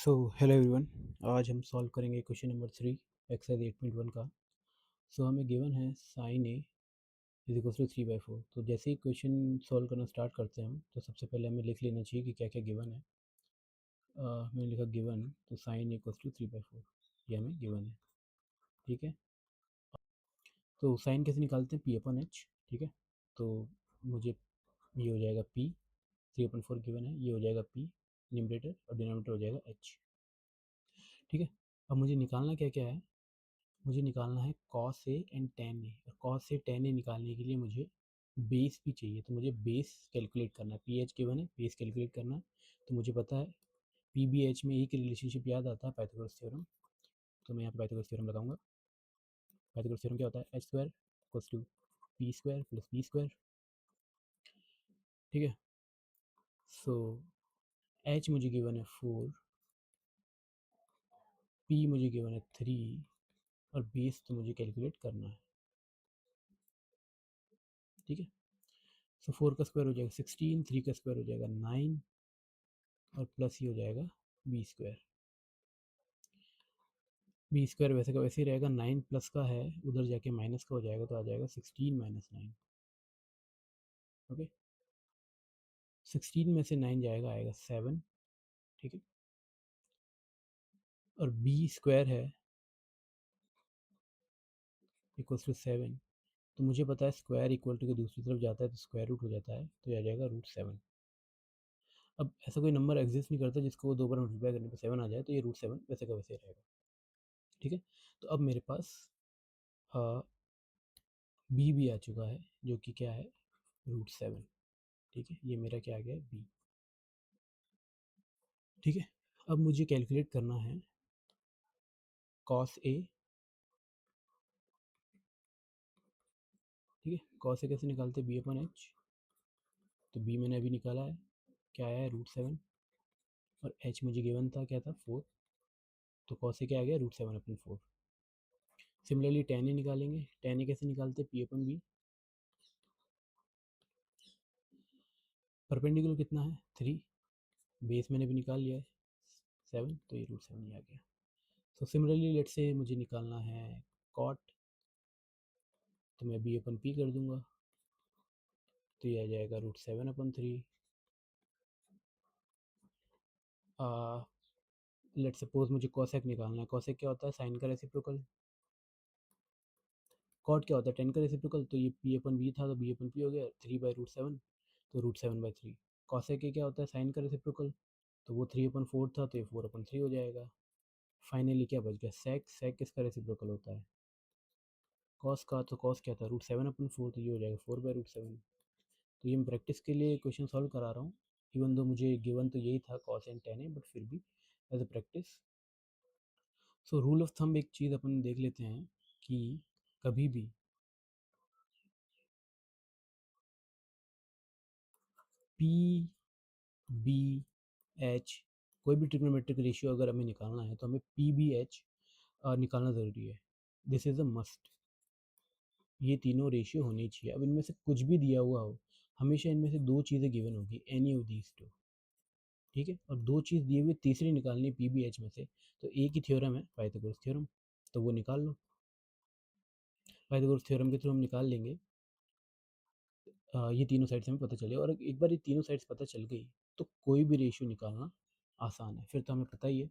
So hello everyone. आज हम solve करेंगे क्वेश्चन नंबर 3 एक्सरसाइज 8.1 का। हमें गिवन है sine A is equal to 3/4। तो जैसे ही क्वेश्चन सॉल्व करना स्टार्ट करते हैं हम, तो सबसे पहले हमें लिख लेना चाहिए कि क्या क्या गिवन है। मैंने लिखा गिवन, तो साइन ए इक्वल टू 3/4 ये हमें गिवन है। ठीक है, तो साइन कैसे निकालते हैं? P/H। ठीक है, तो मुझे ये हो जाएगा P, 3/4 गिवन है, ये हो जाएगा P न्यूमरेटर और डिनोमिनेटर हो जाएगा H। ठीक है, अब मुझे निकालना क्या क्या है? मुझे निकालना है कॉस ए एंड टेन ए, और कॉस ए टेन ए निकालने के लिए मुझे बेस भी चाहिए। तो मुझे बेस कैलकुलेट करना है। पी एच गिवन है, बेस कैलकुलेट करना है। तो मुझे पता है पी बी एच में एक रिलेशनशिप याद आता है, पाइथागोरस थ्योरम। तो मैं यहाँ पे पाइथागोरस थ्योरम लगाऊंगा। पाइथागोरस थ्योरम क्या होता है? H square equals to P square plus B square. ठीक है, सो एच मुझे गिवन है 4, पी मुझे गिवन है 3, और बेस तो मुझे कैलकुलेट करना है। ठीक है, सो 4 का स्क्वायर हो जाएगा 16, 3 का स्क्वायर हो जाएगा 9, और प्लस ही हो जाएगा बी स्क्वायर। बी स्क्वायर वैसे का वैसे ही रहेगा, 9 प्लस का है, उधर जाके माइनस का हो जाएगा, तो आ जाएगा 16 माइनस 9। ओके, 16 में से 9 जाएगा, आएगा 7। ठीक है, और बी स्क्वायर है इक्वल्स टू 7। तो मुझे पता है स्क्वायर इक्वल टू के दूसरी तरफ जाता है तो स्क्वायर रूट हो जाता है, तो आ जाएगा √7। अब ऐसा कोई नंबर एग्जिस्ट नहीं करता जिसको वो दो बार मल्टीप्लाई करने पर 7 आ जाए, तो ये √7 वैसे का वैसे रहेगा। ठीक है, तो अब मेरे पास बी भी आ चुका है, जो कि क्या है? √7। ठीक है, ये मेरा क्या आ गया? बी। ठीक है, अब मुझे कैलकुलेट करना है कॉस ए। ठीक है, कॉस ए कैसे निकालते हैं? B/H। तो बी मैंने अभी निकाला है, क्या आया है? √7। और एच मुझे गिवन था, क्या था? 4। तो कॉस ए क्या आ गया? √7/4। सिमिलरली टेन ए निकालेंगे। टेन ए कैसे निकालते हैं? P/B। परपेंडिकुलर कितना है? 3। बेस मैंने भी निकाल लिया है 7, तो ये √7 ही आ गया। तो सिमिलरली लेट से मुझे निकालना है कॉट, तो मैं B/P कर दूंगा, तो ये आ जाएगा √7/3। लेट सपोज मुझे कॉसेक निकालना है। कॉसेक क्या होता है? साइन का रेसिप्रोकल। कॉट क्या होता है? टेन का रेसिप्रोकल। तो ये P/B था, तो B/P हो गया 3/√7, तो √7/3। कॉसेक क्या होता है? साइन का रेसिप्रोकल। तो वो 3/4 था, तो ये 4/3 हो जाएगा। फाइनली क्या बच गया? सेक। सेक किसका रेसिप्रोकल होता है? कॉस का। तो कॉस क्या था? √7/4, तो ये हो जाएगा 4/√7। तो ये मैं प्रैक्टिस के लिए क्वेश्चन सॉल्व करा रहा हूँ, इवन दो मुझे गिवन तो यही था कॉस एंड टेन है, बट फिर भी as a practice. So rule of thumb एक चीज़ अपन देख लेते हैं कि कभी भी P/B/H, कोई भी ट्रिग्नोमेट्रिक रेशियो अगर हमें निकालना है तो हमें P/B/H निकालना ज़रूरी है। This is a must. ये तीनों रेशियो होनी चाहिए। अब इनमें से कुछ भी दिया हुआ हो, हमेशा इनमें से दो चीज़ें गिवन होगी, एनी ऑफ दीज टू। ठीक है, और दो चीज़ दिए हुए, तीसरी निकालनी P/B/H में से। तो एक ही थ्योरम है, पाइथागोरस थ्योरम, तो वो निकाल लो। पाइथागोरस थ्योरम के थ्रू हम निकाल लेंगे। ये तीनों साइड्स हमें पता चले, और एक बार ये तीनों साइड्स पता चल गई तो कोई भी रेशियो निकालना आसान है। फिर तो हमें पता ही है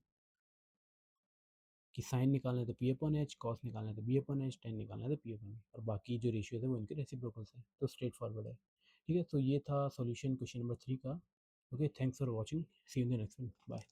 कि साइन निकालना है तो P/H, कॉस निकालना है तो B/H, टेन निकालना है तो P/B, और बाकी जो रेशियो है वो इनके रेसिप्रोकल्स हैं, तो स्ट्रेट फॉरवर्ड है। ठीक है, तो ये था सॉल्यूशन क्वेश्चन नंबर 3 का। Okay, thanks for watching, see you in the next one, bye.